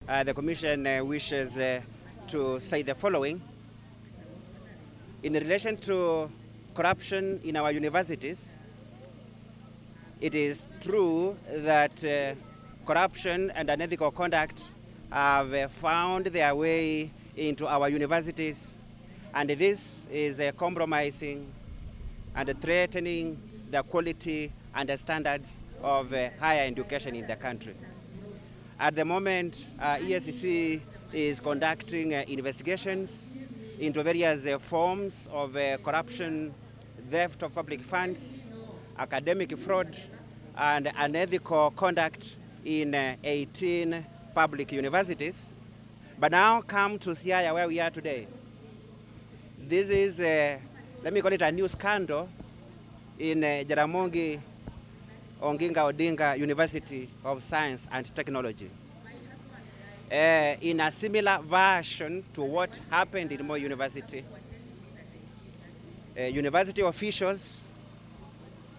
the Commission wishes to say the following. In relation to corruption in our universities, it is true that corruption and unethical conduct have found their way into our universities, and this is compromising and threatening the quality and the standards of higher education in the country. At the moment, EACC is conducting investigations into various forms of corruption, theft of public funds, academic fraud, and unethical conduct in 18 public universities. But now come to Siaya, where we are today. This is, let me call it a new scandal in Jaramogi Oginga Odinga University of Science and Technology. In a similar version to what happened in Moi University, university officials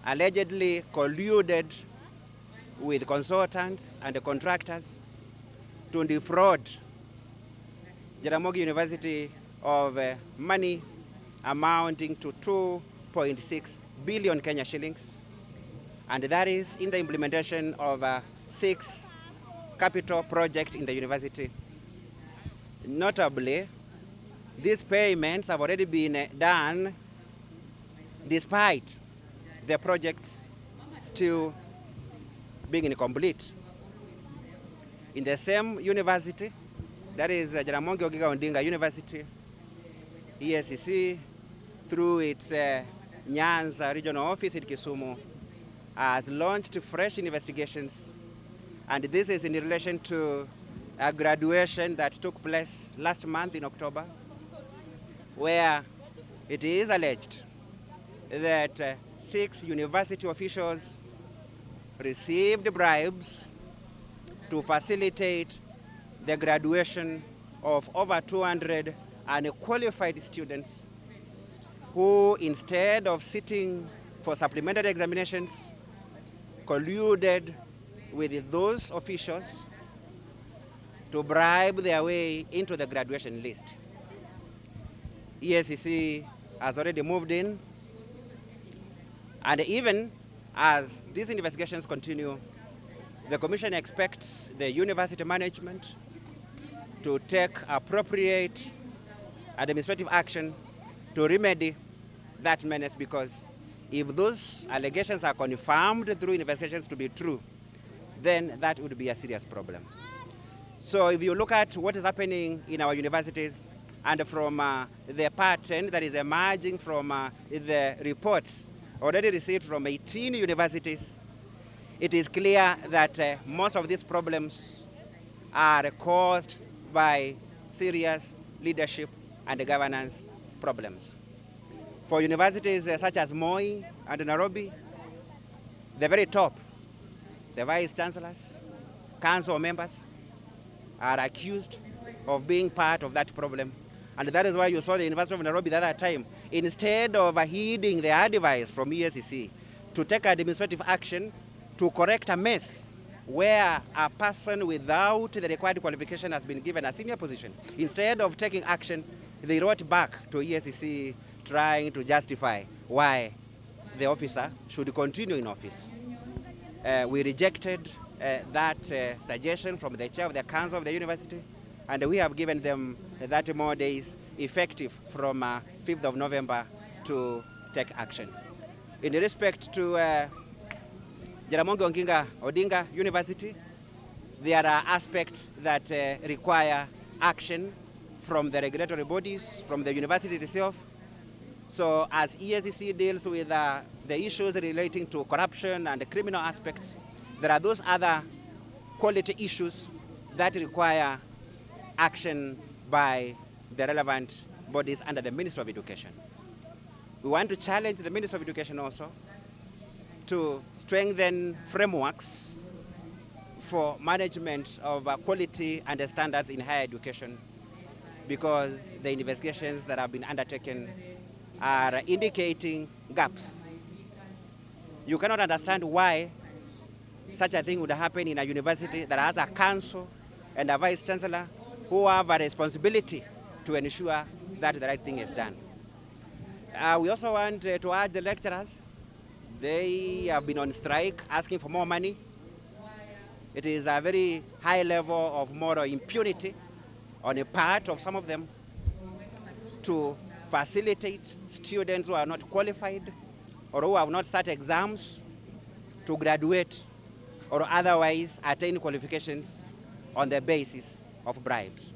allegedly colluded with consultants and contractors to defraud Jaramogi University of money amounting to 2.6 billion Kenya shillings, and that is in the implementation of 6 capital projects in the university. Notably, these payments have already been done despite the projects still being incomplete. In the same university, that is Jaramogi Oginga Odinga University, EACC, through its Nyanza regional office in Kisumu, has launched fresh investigations, and this is in relation to a graduation that took place last month in October, where it is alleged that 6 university officials received bribes to facilitate the graduation of over 200 unqualified students who, instead of sitting for supplementary examinations, colluded with those officials to bribe their way into the graduation list. EACC has already moved in, and even as these investigations continue, the Commission expects the university management to take appropriate administrative action to remedy that menace, because if those allegations are confirmed through investigations to be true, then that would be a serious problem. So if you look at what is happening in our universities, and from the pattern that is emerging from the reports already received from 18 universities, it is clear that most of these problems are caused by serious leadership and governance problems. For universities such as Moi and Nairobi, the very top, the vice chancellors, council members are accused of being part of that problem. And that is why you saw the University of Nairobi the other time, instead of heeding the advice from EACC to take administrative action to correct a mess where a person without the required qualification has been given a senior position, instead of taking action, they wrote back to EACC trying to justify why the officer should continue in office. We rejected that suggestion from the chair of the council of the university, and we have given them 30 more days effective from 5th of November to take action. In respect to Jaramogi Oginga Odinga University, there are aspects that require action from the regulatory bodies, from the university itself. So as EACC deals with the issues relating to corruption and the criminal aspects, there are those other quality issues that require action by the relevant bodies under the Ministry of Education. We want to challenge the Ministry of Education also to strengthen frameworks for management of quality and standards in higher education, because the investigations that have been undertaken are indicating gaps. You cannot understand why such a thing would happen in a university that has a council and a Vice Chancellor who have a responsibility to ensure that the right thing is done. We also want to urge the lecturers. They have been on strike asking for more money. It is a very high level of moral impunity on the part of some of them to facilitate students who are not qualified or who have not sat exams to graduate or otherwise attain qualifications on the basis of bribes.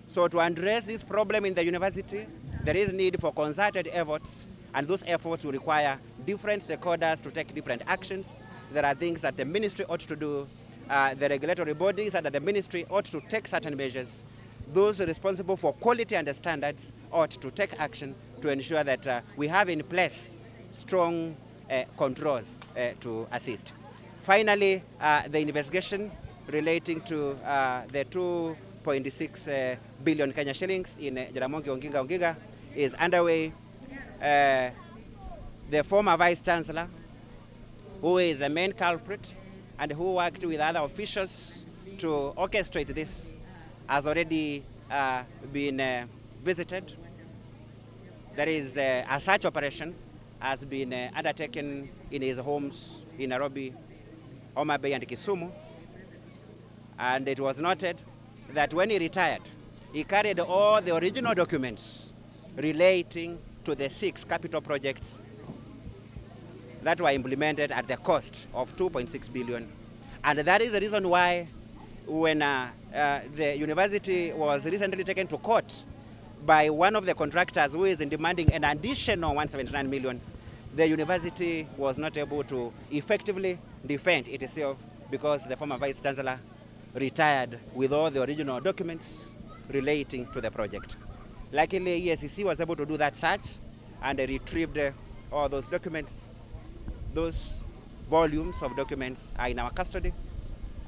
So to address this problem in the university, there is need for concerted efforts, and those efforts will require different stakeholders to take different actions. There are things that the ministry ought to do. The regulatory bodies under the ministry ought to take certain measures. Those responsible for quality and the standards ought to take action to ensure that we have in place strong controls to assist. Finally, the investigation relating to the 2.6 billion Kenya shillings in Jaramogi Oginga Oginga is underway. The former Vice Chancellor, who is the main culprit and who worked with other officials to orchestrate this, has already been visited. There is a search operation has been undertaken in his homes in Nairobi, Homa Bay and Kisumu. And it was noted that when he retired, he carried all the original documents relating to the 6 capital projects that were implemented at the cost of 2.6 billion. And that is the reason why when the university was recently taken to court by one of the contractors who is demanding an additional 179 million, the university was not able to effectively defend itself because the former Vice Chancellor retired with all the original documents relating to the project. Luckily, EACC was able to do that search and they retrieved all those documents. Those volumes of documents are in our custody,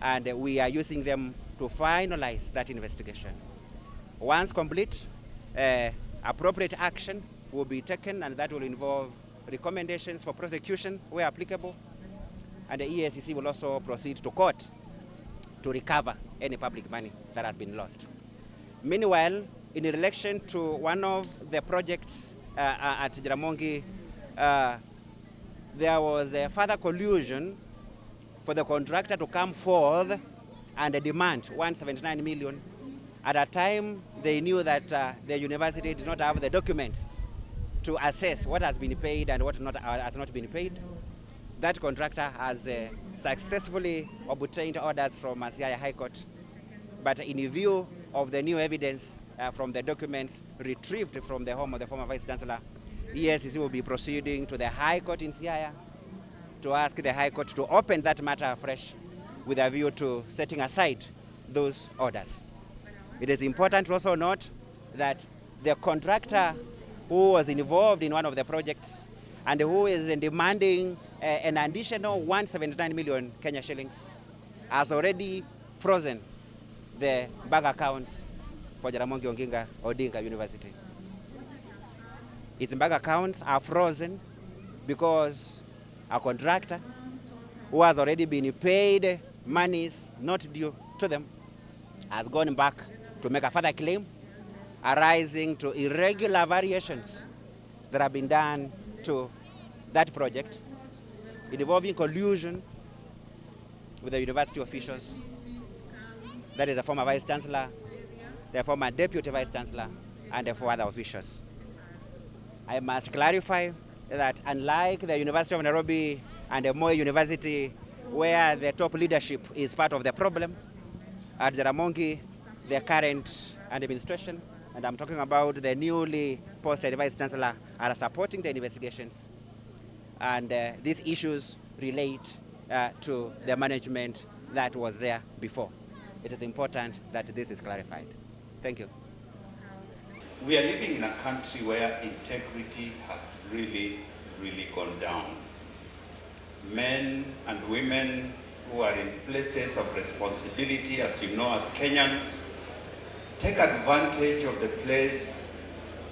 and we are using them to finalize that investigation. Once complete, appropriate action will be taken, and that will involve recommendations for prosecution where applicable, and the EACC will also proceed to court to recover any public money that has been lost. Meanwhile, in relation to one of the projects at Jaramogi, there was a further collusion for the contractor to come forth and demand 179 million at a time they knew that the university did not have the documents to assess what has been paid and what has not been paid. That contractor has successfully obtained orders from Siaya High Court, but in view of the new evidence from the documents retrieved from the home of the former Vice Chancellor, EACC will be proceeding to the High Court in Siaya to ask the High Court to open that matter afresh with a view to setting aside those orders. It is important to also note that the contractor who was involved in one of the projects and who is demanding an additional 179 million Kenya shillings has already frozen the bank accounts for Jaramogi Oginga Odinga University. Its bank accounts are frozen because a contractor who has already been paid monies not due to them has gone back to make a further claim arising to irregular variations that have been done to that project involving collusion with the university officials. That is the former Vice Chancellor, the former Deputy Vice Chancellor, and the 4 other officials. I must clarify that unlike the University of Nairobi and the Moi University, where the top leadership is part of the problem, at Jaramogi, the current administration, and I'm talking about the newly posted Vice Chancellor, are supporting the investigations. And these issues relate to the management that was there before. It is important that this is clarified. Thank you. We are living in a country where integrity has really gone down. Men and women who are in places of responsibility, as you know, as Kenyans, take advantage of the place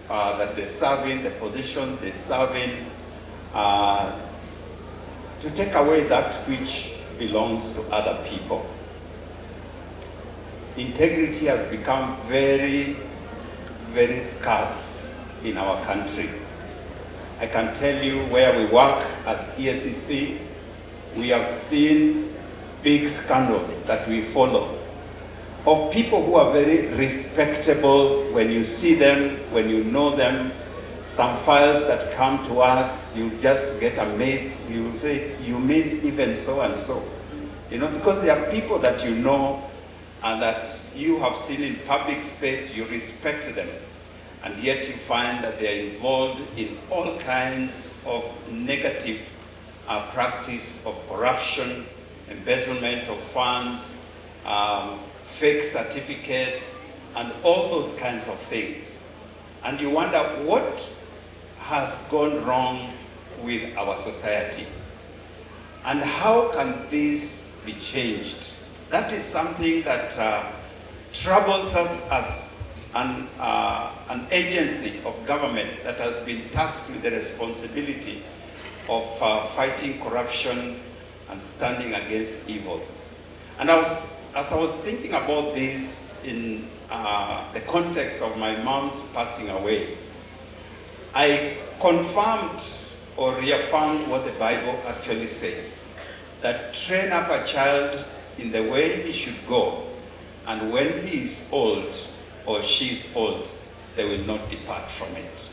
that they serve in, the positions they serve in, to take away that which belongs to other people. integrity has become very, very scarce in our country. I can tell you where we work as EACC, we have seen big scandals that we follow of people who are very respectable. When you see them, when you know them, some files that come to us, you just get amazed. You say, you mean even so and so? You know, because there are people that you know and that you have seen in public space, you respect them, and yet you find that they are involved in all kinds of negative practice of corruption, embezzlement of funds, fake certificates, and all those kinds of things. And you wonder what has gone wrong with our society, and how can this be changed? That is something that troubles us as an agency of government that has been tasked with the responsibility of fighting corruption and standing against evils. And as I was thinking about this in the context of my mom's passing away, I confirmed or reaffirmed what the Bible actually says, that train up a child in the way he should go, and when he is old or she is old, they will not depart from it.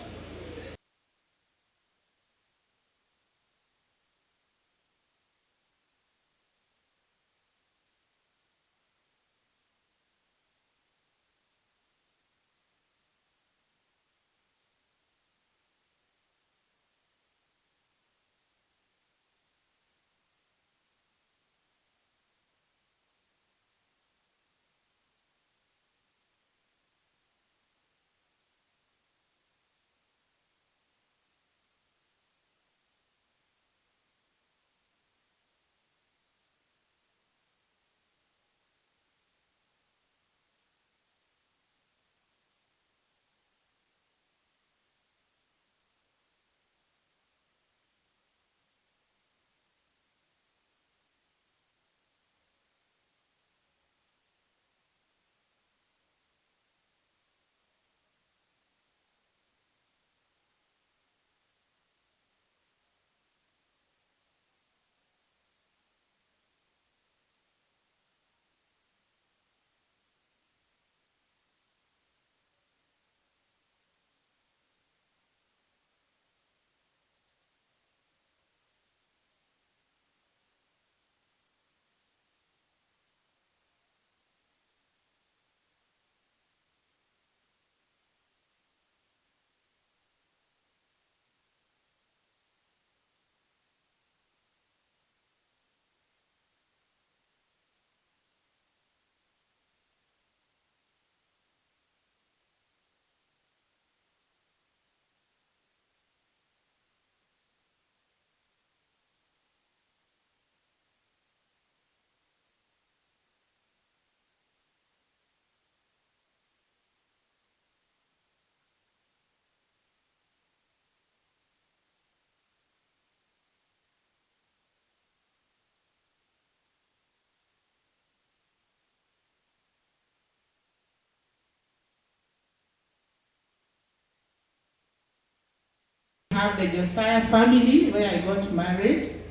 Have the Josiah family where I got married.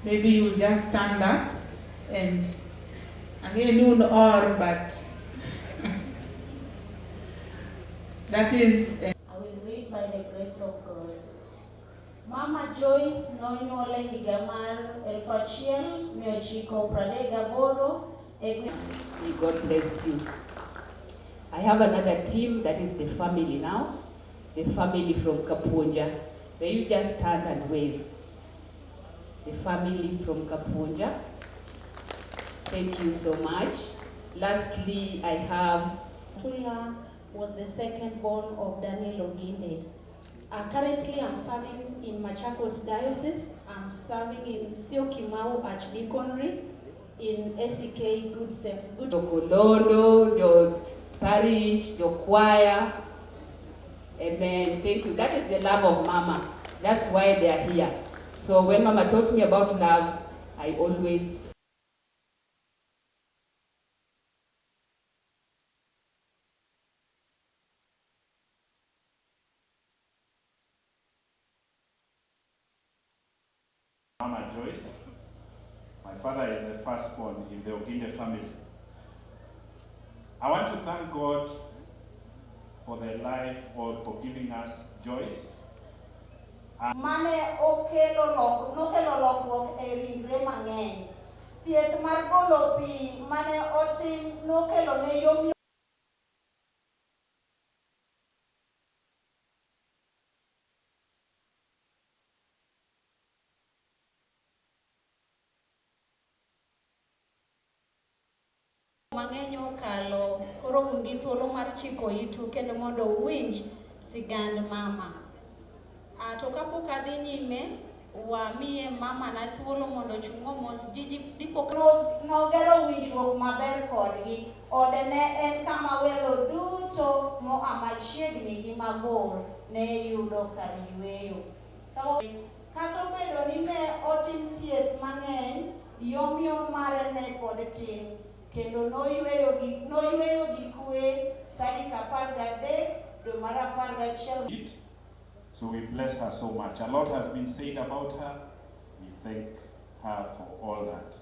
Maybe you'll just stand up and again or but that is I will read by the grace of God. Mama Joyce Noinole Higamar Elfachiel Miochiko Pralega Boro. May God bless you. I have another team that is the family now. The family from Kapunja. May you just stand and wave. The family from Kapunja. Thank you so much. Lastly, I have Tula was the second born of Daniel Oginde. Currently, I'm serving in Machakos Diocese. I'm serving in Siokimau Archdeaconry in EACC Good Dokolondo, the parish, the choir. Amen. Thank you. That is the love of Mama. That's why they are here. So when Mama taught me about love, I always Mama Joyce. My father is the firstborn in the Oginde family. I want to thank God for their life or for giving us Joyce. Mane nokelo lokruok e ringre mang'eny. Thieth mar golo pi mane otim nokelo ne yom mang'eny okalo, koro un gi thuolo mar chiko itu kendo mondo uwinj sigand mama. To kapok adhi nyime, wamiye mama na thuolo mondo chungo mos dipo nogero winjruok maber kodgi. Ode ne en kama welo duto moa machiegni gi mabor ne yudo kar yweyo. Kata obedo ni ne otim thieth mang'eny, yomyom mare ne pod tin, kendo noyweyo gi kwe tarik 13 dwe mar 11. So we bless her so much. A lot has been said about her. We thank her for all that.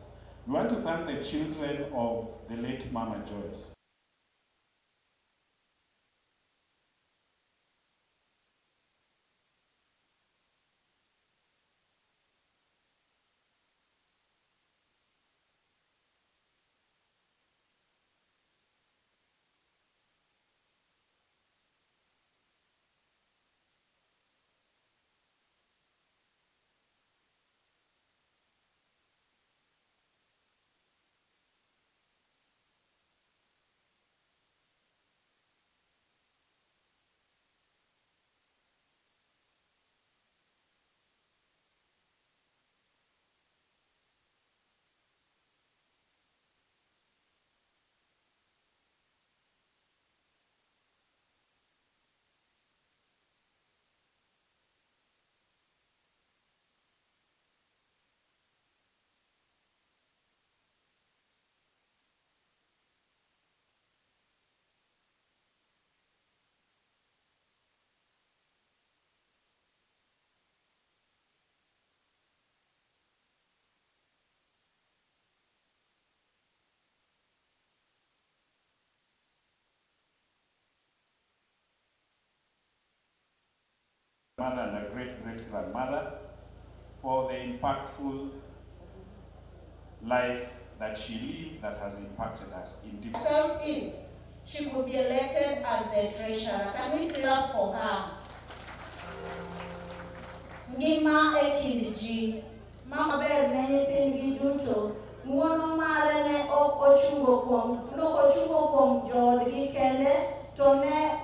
We want to thank the children of the late Mama Joyce. Mother and a great-great-grandmother for the impactful life that she lived that has impacted us in different ways. She could be elected as the treasurer. Can we clap for her? Ngima e kind ji, mama ber ne nyithindgi duto. Ng'wono mare ne ok ochungo kuom joodgi kende, to ne